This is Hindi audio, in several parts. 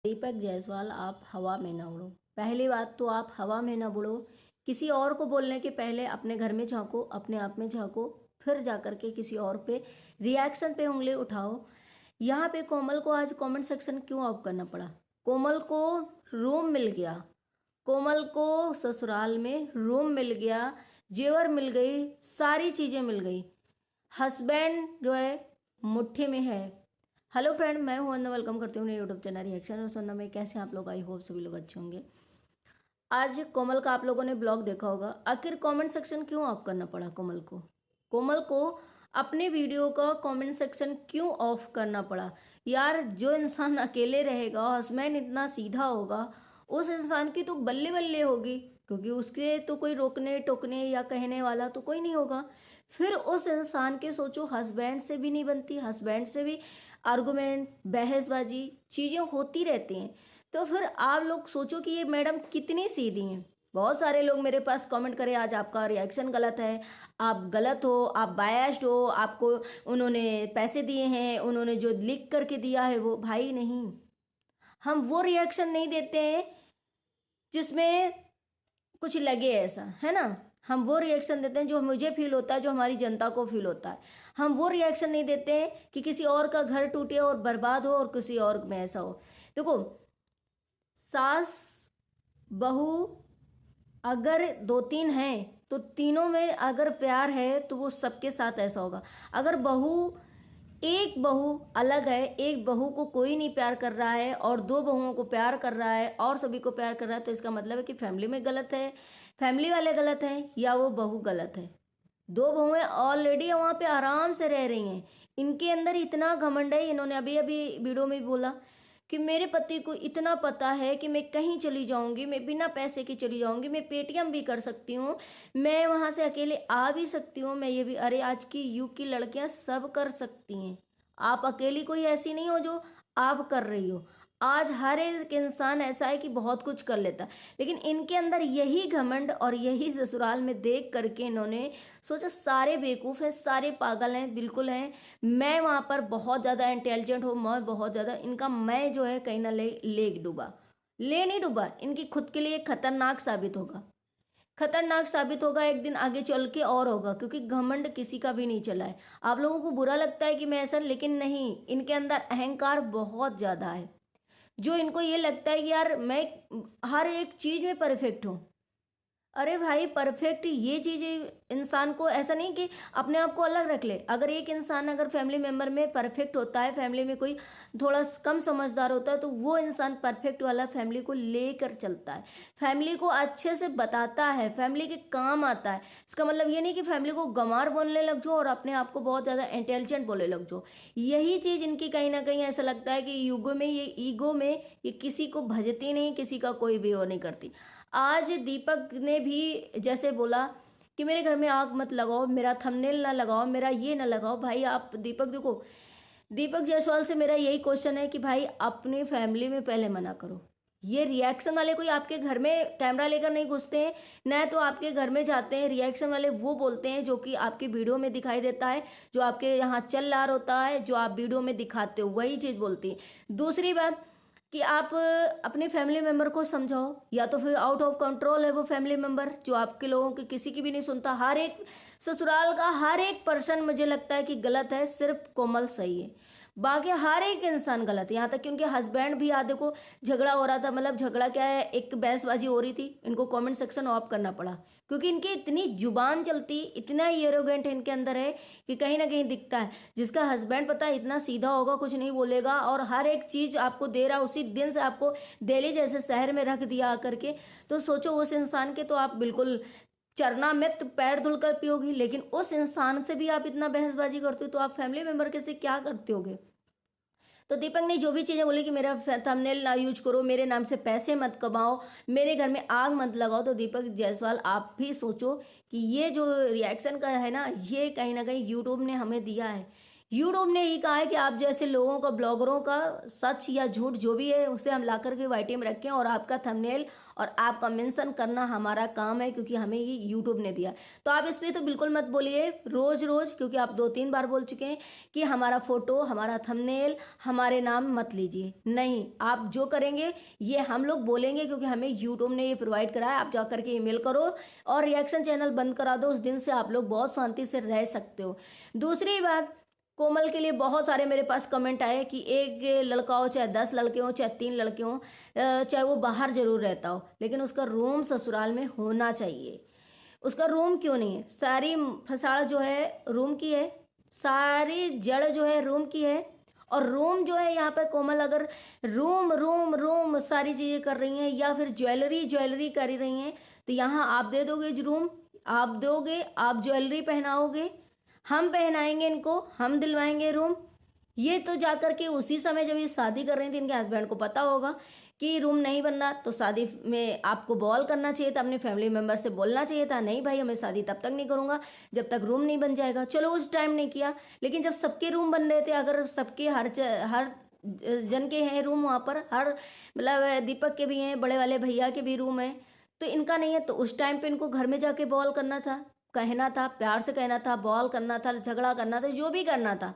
दीपक जायसवाल, आप हवा में ना उड़ो। पहली बात तो आप हवा में ना उड़ो। किसी और को बोलने के पहले अपने घर में झांको, अपने आप में झांको, फिर जाकर के किसी और पे रिएक्शन पे उंगली उठाओ। यहाँ पे कोमल को आज कमेंट सेक्शन क्यों ऑफ करना पड़ा? कोमल को रूम मिल गया, कोमल को ससुराल में रूम मिल गया, जेवर मिल गई, सारी चीजें मिल गई, हस्बैंड जो है मुट्ठी में है। हेलो फ्रेंड, मैं हूं वंदना, वेलकम करती हूँ यूट्यूब चैनल रिएक्शन और सुनना में। कैसे हैं आप लोग? आई होप सभी लोग अच्छे होंगे। आज कोमल का आप लोगों ने ब्लॉग देखा होगा। आखिर कमेंट सेक्शन क्यों ऑफ करना पड़ा कोमल को? कोमल को अपने वीडियो का कमेंट सेक्शन क्यों ऑफ करना पड़ा? यार, जो इंसान अकेले रहेगा, हस्बैंड इतना सीधा होगा, उस इंसान की तो बल्ले बल्ले होगी, क्योंकि उसके तो कोई रोकने टोकने या कहने वाला तो कोई नहीं होगा। फिर उस इंसान के सोचो, हस्बैंड से भी नहीं बनती, हस्बैंड से भी आर्गुमेंट, बहसबाजी, चीजें होती रहती हैं। तो फिर आप लोग सोचो कि ये मैडम कितनी सीधी हैं। बहुत सारे लोग मेरे पास कमेंट करे, आज आपका रिएक्शन गलत है, आप गलत हो, आप बायस्ड हो, आपको उन्होंने पैसे दिए हैं, उन्होंने जो लिख करके दिया है वो। भाई नहीं, हम वो रिएक्शन नहीं देते हैं जिसमें कुछ लगे, ऐसा है ना। हम वो रिएक्शन देते हैं जो मुझे फील होता है, जो हमारी जनता को फील होता है। हम वो रिएक्शन नहीं देते हैं कि किसी और का घर टूटे और बर्बाद हो और किसी और में ऐसा हो। देखो, सास बहू अगर दो तीन हैं तो तीनों में अगर प्यार है तो वो सबके साथ ऐसा होगा। अगर एक बहू अलग है, एक बहू को कोई नहीं प्यार कर रहा है और दो बहुओं को प्यार कर रहा है और सभी को प्यार कर रहा है, तो इसका मतलब है कि फैमिली में गलत है, फैमिली वाले गलत हैं या वो बहू गलत है। दो बहुएं ऑलरेडी वहां पे आराम से रह रही हैं। इनके अंदर इतना घमंड है, इन्होंने अभी अभी वीडियो में भी बोला कि मेरे पति को इतना पता है कि मैं कहीं चली जाऊंगी, मैं बिना पैसे की चली जाऊंगी, मैं पेटीएम भी कर सकती हूँ, मैं वहां से अकेले आ भी सकती हूँ, मैं ये भी। अरे, आज की युग की लड़कियां सब कर सकती हैं। आप अकेली कोई ऐसी नहीं हो जो आप कर रही हो। आज हर एक इंसान ऐसा है कि बहुत कुछ कर लेता है, लेकिन इनके अंदर यही घमंड और यही ससुराल में देख करके इन्होंने सोचा सारे बेवकूफ़ हैं, सारे पागल हैं, बिल्कुल हैं। मैं वहां पर बहुत ज़्यादा इंटेलिजेंट हूँ, मैं बहुत ज़्यादा, इनका मैं जो है कहीं ना ले डूबा, ले नहीं डूबा, इनकी खुद के लिए खतरनाक साबित होगा, खतरनाक साबित होगा एक दिन आगे चल के और होगा, क्योंकि घमंड किसी का भी नहीं चला है। आप लोगों को बुरा लगता है कि मैं ऐसा, लेकिन नहीं, इनके अंदर अहंकार बहुत ज़्यादा है। जो इनको ये लगता है कि यार मैं हर एक चीज में परफेक्ट हूं। अरे भाई, परफेक्ट ये चीज इंसान को ऐसा नहीं कि अपने आप को अलग रख ले। अगर एक इंसान अगर फैमिली मेंबर में परफेक्ट होता है, फैमिली में कोई थोड़ा कम समझदार होता है, तो वो इंसान परफेक्ट वाला फैमिली को लेकर चलता है, फैमिली को अच्छे से बताता है, फैमिली के काम आता है। इसका मतलब ये नहीं कि फैमिली को गंवार बोलने लग जाओ और अपने आप को बहुत ज्यादा इंटेलिजेंट बोलने लग जाओ। यही चीज इनकी कहीं ना कहीं ऐसा लगता है कि ईगो में ये किसी को भजती नहीं, किसी का कोई भी वो नहीं करती। आज दीपक ने भी जैसे बोला कि मेरे घर में आग मत लगाओ, मेरा थंबनेल ना लगाओ, मेरा ये ना लगाओ। भाई आप दीपक, देखो, दीपक जायसवाल से मेरा यही क्वेश्चन है कि भाई अपनी फैमिली में पहले मना करो। ये रिएक्शन वाले कोई आपके घर में कैमरा लेकर नहीं घुसते हैं, न तो आपके घर में जाते हैं। रिएक्शन वाले वो बोलते हैं जो कि आपकी वीडियो में दिखाई देता है, जो आपके यहाँ चल रहा होता है, जो आप वीडियो में दिखाते हो वही चीज बोलती है। दूसरी बात कि आप अपने फैमिली मेंबर को समझाओ, या तो फिर आउट ऑफ कंट्रोल है वो फैमिली मेंबर जो आपके लोगों की किसी की भी नहीं सुनता। हर एक ससुराल का हर एक पर्सन मुझे लगता है कि गलत है, सिर्फ कोमल सही है, बाकी हर एक इंसान गलत है। यहाँ तक कि उनके हस्बैंड भी, आधे को झगड़ा हो रहा था, मतलब झगड़ा क्या है, एक बहसबाजी हो रही थी, इनको कमेंट सेक्शन ऑफ करना पड़ा, क्योंकि इनकी इतनी जुबान चलती, इतना एरोगेंट इनके अंदर है कि कहीं ना कहीं दिखता है। जिसका हस्बैंड पता है इतना सीधा होगा, कुछ नहीं बोलेगा, और हर एक चीज आपको दे रहा, उसी दिन से आपको दिल्ली जैसे शहर में रख दिया आकर के, तो सोचो उस इंसान के तो आप बिल्कुल चरना मत, पैर धुलकर पियोगी। लेकिन उस इंसान से भी आप इतना बहसबाजी करते हो, तो आप फैमिली मेंबर के से क्या करते होगे? तो दीपक ने जो भी चीजें बोली कि मेरा थंबनेल ना यूज करो, मेरे नाम से पैसे मत कमाओ, मेरे घर में आग मत लगाओ, तो दीपक जायसवाल आप भी सोचो कि ये जो रिएक्शन का है ना, ये कहीं ना कहीं यूट्यूब ने हमें दिया है यूट्यूब ने ही कहा है कि आप जैसे लोगों का, ब्लॉगरों का सच या झूठ जो भी है उसे हम ला करके वाईटी में रखें और आपका थंबनेल और आपका मेंशन करना हमारा काम है, क्योंकि हमें ये यूट्यूब ने दिया। तो आप इस पे तो बिल्कुल मत बोलिए रोज रोज, क्योंकि आप 2-3 बार बोल चुके हैं कि हमारा फोटो, हमारा थंबनेल, हमारे नाम मत लीजिए। नहीं, आप जो करेंगे ये हम लोग बोलेंगे, क्योंकि हमें यूट्यूब ने ये प्रोवाइड करा है। आप जा करके ईमेल करो और रिएक्शन चैनल बंद करा दो, उस दिन से आप लोग बहुत शांति से रह सकते हो। दूसरी बात, कोमल के लिए बहुत सारे मेरे पास कमेंट आए कि एक लड़का हो, चाहे 10 लड़के हो, चाहे 3 लड़के हो, चाहे वो बाहर जरूर रहता हो, लेकिन उसका रूम ससुराल में होना चाहिए। उसका रूम क्यों नहीं है? सारी फसाड़ जो है रूम की है, सारी जड़ जो है रूम की है। और रूम जो है यहाँ पे कोमल अगर रूम रूम रूम सारी चीजें कर रही हैं या फिर ज्वेलरी ज्वेलरी कर रही हैं, तो यहाँ आप दे दोगे रूम, आप दोगे, आप ज्वेलरी पहनाओगे, हम पहनाएंगे इनको, हम दिलवाएंगे रूम। ये तो जाकर के उसी समय जब ये शादी कर रही थी इनके हस्बैंड को पता होगा कि रूम नहीं बनना, तो शादी में आपको बॉल करना चाहिए था, अपने फैमिली मेंबर से बोलना चाहिए था, नहीं भाई हमें शादी तब तक नहीं करूंगा जब तक रूम नहीं बन जाएगा। चलो उस टाइम नहीं किया, लेकिन जब सबके रूम बन रहे थे, अगर सबके हर जन के हैं रूम वहाँ पर, हर मतलब दीपक के भी हैं, बड़े वाले भैया के भी रूम है, तो इनका नहीं है, तो उस टाइम पे इनको घर में जाके बॉल करना था, कहना था, प्यार से कहना था, बॉल करना था, झगड़ा करना था, जो भी करना था।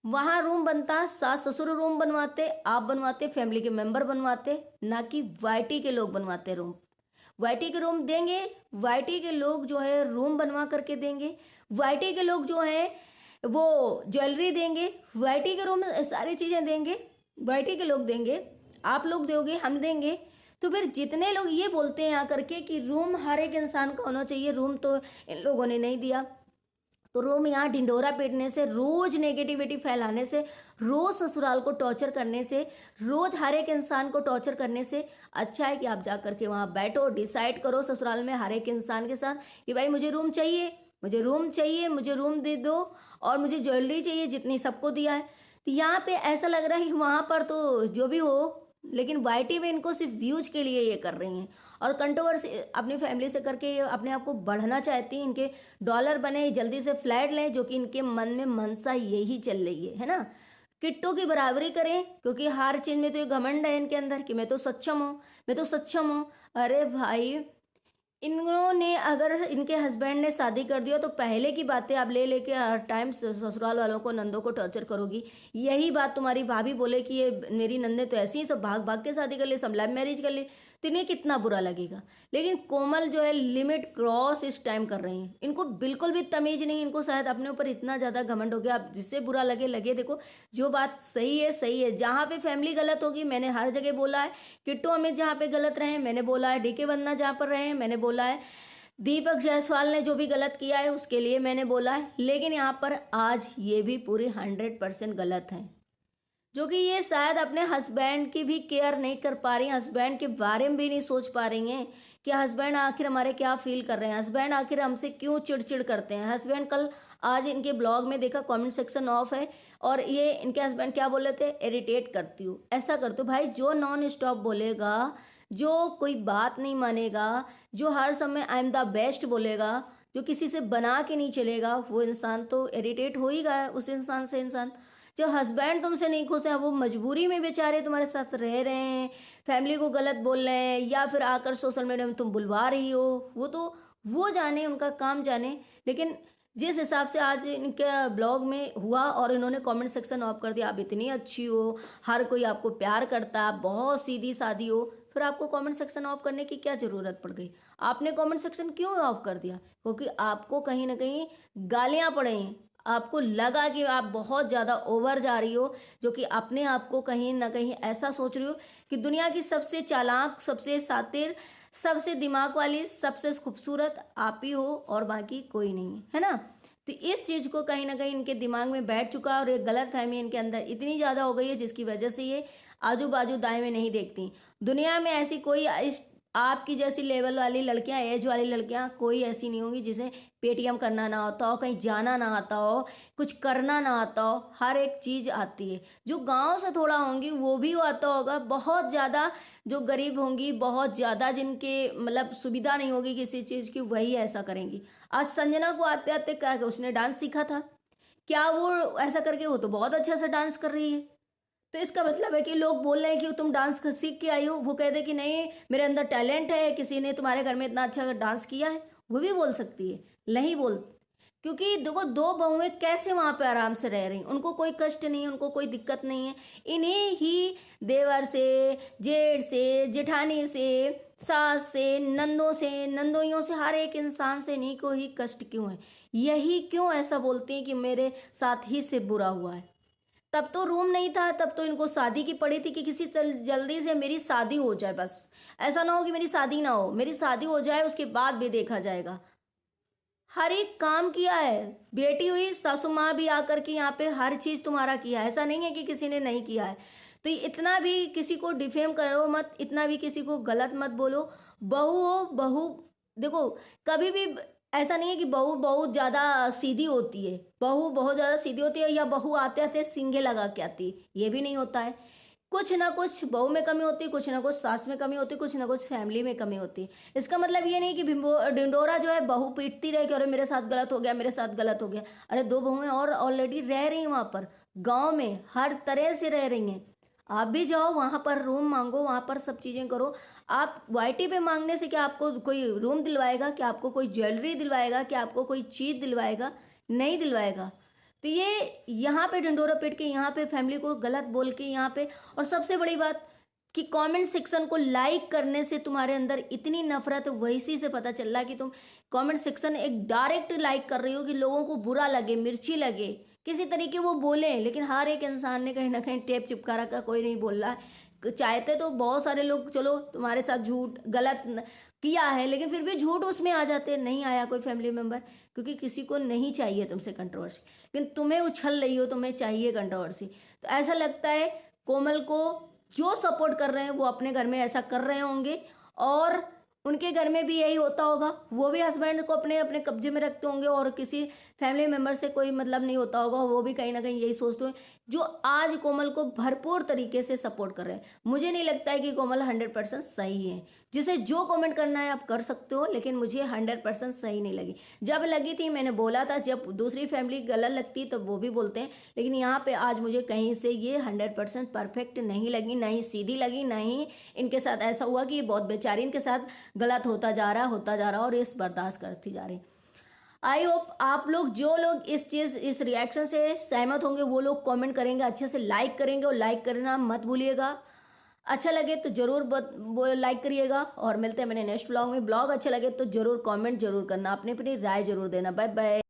वहां रूम बनता, सास ससुर रूम बनवाते, आप बनवाते, फैमिली के मेंबर बनवाते, ना कि वाईटी के लोग बनवाते रूम। वाईटी के रूम देंगे, वाईटी के लोग जो है रूम बनवा करके देंगे, वाईटी के लोग जो है वो ज्वेलरी देंगे, वाईटी के रूम सारी चीजें देंगे, वाईटी के लोग देंगे, आप लोग दोगे, हम देंगे। तो फिर जितने लोग ये बोलते हैं आकर के कि रूम हर एक इंसान का होना चाहिए, रूम तो इन लोगों ने नहीं दिया, तो रूम यहाँ ढिंडोरा पीटने से, रोज नेगेटिविटी फैलाने से, रोज ससुराल को टॉर्चर करने से, रोज हर एक इंसान को टॉर्चर करने से अच्छा है कि आप जा करके वहाँ बैठो, डिसाइड करो ससुराल में हर एक इंसान के साथ कि भाई मुझे रूम चाहिए, मुझे रूम चाहिए, मुझे रूम दे दो, और मुझे ज्वेलरी चाहिए जितनी सबको दिया है। तो यहाँ पे ऐसा लग रहा है कि वहाँ पर तो जो भी हो, लेकिन वाईटी में इनको सिर्फ व्यूज के लिए ये कर रही हैं और कंट्रोवर्सी अपनी फैमिली से करके ये अपने आप को बढ़ना चाहती हैं, इनके डॉलर बने, जल्दी से फ्लैट लें, जो कि इनके मन में मनसा यही चल रही है ना, किट्टू की बराबरी करें, क्योंकि हर चीज में तो ये घमंड है इनके अंदर कि मैं तो सक्षम हूँ, मैं तो सक्षम हूँ। अरे भाई, इन्होंने अगर इनके हस्बैंड ने शादी कर दिया तो पहले की बातें आप ले लेके हर टाइम ससुराल वालों को, नंदों को टॉर्चर करोगी। यही बात तुम्हारी भाभी बोले कि ये मेरी नंदे तो ऐसी ही सब भाग भाग के शादी कर ले, सब लव मैरिज कर ले, तो इन्हें कितना बुरा लगेगा। लेकिन कोमल जो है लिमिट क्रॉस इस टाइम कर रही हैं, इनको बिल्कुल भी तमीज नहीं, इनको शायद अपने ऊपर इतना ज्यादा घमंड हो गया। अब जिससे बुरा लगे लगे, देखो जो बात सही है सही है। जहां पे फैमिली गलत होगी, मैंने हर जगह बोला है, किट्टू अमित जहाँ पे गलत रहे मैंने बोला है, डीके वंदना जहाँ पर रहे मैंने बोला है, दीपक जायसवाल ने जो भी गलत किया है उसके लिए मैंने बोला है, लेकिन यहाँ पर आज ये भी पूरे 100% गलत है, जो कि ये शायद अपने हस्बैंड की भी केयर नहीं कर पा रही, हस्बैंड के बारे में भी नहीं सोच पा रही हैं कि हस्बैंड आखिर हमारे क्या फील कर रहे हैं, हस्बैंड आखिर हमसे क्यों चिड़चिड़ करते हैं। हस्बैंड कल आज इनके ब्लॉग में देखा, कमेंट सेक्शन ऑफ है, और ये इनके हस्बैंड क्या बोले थे, इरिटेट करती हूँ, ऐसा करती हूँ। भाई जो नॉन स्टॉप बोलेगा, जो कोई बात नहीं मानेगा, जो हर समय आई एम द बेस्ट बोलेगा, जो किसी से बना के नहीं चलेगा, वो इंसान तो इरिटेट हो ही गया उस इंसान से। इंसान जो हस्बैंड तुमसे नहीं खुश है, वो मजबूरी में बेचारे तुम्हारे साथ रह रहे हैं, फैमिली को गलत बोल रहे हैं, या फिर आकर सोशल मीडिया में तुम बुलवा रही हो, वो तो वो जाने, उनका काम जाने। लेकिन जिस हिसाब से आज इनके ब्लॉग में हुआ और इन्होंने कमेंट सेक्शन ऑफ कर दिया, आप इतनी अच्छी हो, हर कोई आपको प्यार करता, आप बहुत सीधी सादी हो, फिर आपको कमेंट सेक्शन ऑफ करने की क्या जरूरत पड़ गई? आपने कमेंट सेक्शन क्यों ऑफ कर दिया? क्योंकि आपको कहीं ना कहीं गालियां पड़े, आपको लगा कि आप बहुत ज़्यादा ओवर जा रही हो, जो कि अपने आप को कहीं ना कहीं ऐसा सोच रही हो कि दुनिया की सबसे चालाक, सबसे शातिर, सबसे दिमाग वाली, सबसे खूबसूरत आप ही हो और बाकी कोई नहीं है, है ना। तो इस चीज़ को कहीं ना कहीं इनके दिमाग में बैठ चुका है और ये गलत फहमी इनके अंदर इतनी ज़्यादा हो गई है, जिसकी वजह से ये आजू बाजू दाएं में नहीं देखती। दुनिया में ऐसी कोई इस आपकी जैसी लेवल वाली लड़कियां, एज वाली लड़कियां कोई ऐसी नहीं होंगी जिसे पेटीएम करना ना आता हो, कहीं जाना ना आता हो, कुछ करना ना आता हो, हर एक चीज़ आती है। जो गांव से थोड़ा होंगी वो भी आता होगा, बहुत ज़्यादा जो गरीब होंगी, बहुत ज़्यादा जिनके मतलब सुविधा नहीं होगी किसी चीज़ की, वही ऐसा करेंगी। आज संजना को आते आते क्या, उसने डांस सीखा था, क्या वो ऐसा करके, वो तो बहुत अच्छा से डांस कर रही है। तो इसका मतलब है कि लोग बोल रहे हैं कि तुम डांस सीख के आई हो, वो कह दे कि नहीं मेरे अंदर टैलेंट है, किसी ने तुम्हारे घर में इतना अच्छा डांस किया है, वो भी बोल सकती है। नहीं बोल, क्योंकि देखो दो बहुएं कैसे वहां पे आराम से रह रही, उनको कोई कष्ट नहीं है, उनको कोई दिक्कत नहीं है। इन्हीं ही देवर से, जेठ से, जेठानी से, सास से, नंदों से, नंदोइयों से, हर एक इंसान से इन्हीं को ही कष्ट क्यों है? यही क्यों ऐसा बोलती हैं कि मेरे साथ ही से बुरा हुआ है? तब तो रूम नहीं था, तब तो इनको शादी की पड़ी थी कि किसी जल्दी से मेरी शादी हो जाए, बस ऐसा ना हो कि मेरी शादी ना हो, मेरी शादी हो जाए उसके बाद भी देखा जाएगा। हर एक काम किया है, बेटी हुई सासू माँ भी आकर के यहाँ पे हर चीज तुम्हारा किया है, ऐसा नहीं है कि किसी ने नहीं किया है। तो इतना भी किसी को डिफेम करो मत, इतना भी किसी को गलत मत बोलो। बहू हो बहू, देखो कभी भी ऐसा नहीं है कि बहू बहुत ज्यादा सीधी होती है, बहू बहुत ज्यादा सीधी होती है, या बहू आते आते सींगे लगा के आती है, ये भी नहीं होता है। कुछ ना कुछ बहू में कमी होती है, कुछ ना कुछ सास में कमी होती है, कुछ ना कुछ फैमिली में कमी होती है। इसका मतलब ये नहीं कि ढिंडोरा जो है बहू पीटती रहे कि अरे मेरे साथ गलत हो गया, मेरे साथ गलत हो गया। अरे दो बहुएं और ऑलरेडी रह रही हैं वहां पर, गांव में हर तरह से रह रही हैं। आप भी जाओ वहां पर, रूम मांगो, वहां पर सब चीजें करो। आप वाईटी पे मांगने से क्या आपको कोई रूम दिलवाएगा? क्या आपको कोई ज्वेलरी दिलवाएगा? क्या आपको कोई चीज दिलवाएगा? नहीं दिलवाएगा। तो ये यहाँ पे ढंडोरा पीट के, यहाँ पे फैमिली को गलत बोल के, यहाँ पे, और सबसे बड़ी बात कि कमेंट सेक्शन को लाइक करने से तुम्हारे अंदर इतनी नफरत, वही से पता चल रहा है कि तुम कमेंट सेक्शन एक डायरेक्ट लाइक कर रही हो कि लोगों को बुरा लगे, मिर्ची लगे, किसी तरीके वो बोले। लेकिन हर एक इंसान ने कहीं ना कहीं टेप चिपका रखा, कोई नहीं बोल रहा है। चाहते तो बहुत सारे लोग चलो तुम्हारे साथ झूठ गलत किया है, लेकिन फिर भी झूठ उसमें आ जाते, नहीं आया कोई फैमिली मेंबर, क्योंकि किसी को नहीं चाहिए तुमसे कंट्रोवर्सी। लेकिन तुम्हें उछल रही हो, तुम्हें चाहिए कंट्रोवर्सी। तो ऐसा लगता है कोमल को जो सपोर्ट कर रहे हैं वो अपने घर में ऐसा कर रहे होंगे, और उनके घर में भी यही होता होगा, वो भी हस्बैंड को अपने अपने कब्जे में रखते होंगे, और किसी फैमिली मेंबर से कोई मतलब नहीं होता होगा, वो भी कहीं ना कहीं यही सोचते हैं, जो आज कोमल को भरपूर तरीके से सपोर्ट कर रहे हैं। मुझे नहीं लगता है कि कोमल 100% सही है। जिसे जो कमेंट करना है आप कर सकते हो, लेकिन मुझे 100% सही नहीं लगी। जब लगी थी मैंने बोला था, जब दूसरी फैमिली गलत लगती तब वो भी बोलते हैं, लेकिन यहाँ पे आज मुझे कहीं से ये 100% परफेक्ट नहीं लगी, ना ही सीधी लगी, ना ही इनके साथ ऐसा हुआ कि ये बहुत बेचारी इनके साथ गलत होता जा रहा और इस बर्दाश्त करती जा रही। आई होप आप लोग, जो लोग इस रिएक्शन से सहमत होंगे वो लोग कमेंट करेंगे, अच्छे से लाइक करेंगे, और लाइक करना मत भूलिएगा। अच्छा लगे तो जरूर लाइक करिएगा, और मिलते हैं मैंने नेक्स्ट ब्लॉग में। ब्लॉग अच्छा लगे तो जरूर कमेंट जरूर करना, अपनी अपनी राय जरूर देना। Bye bye.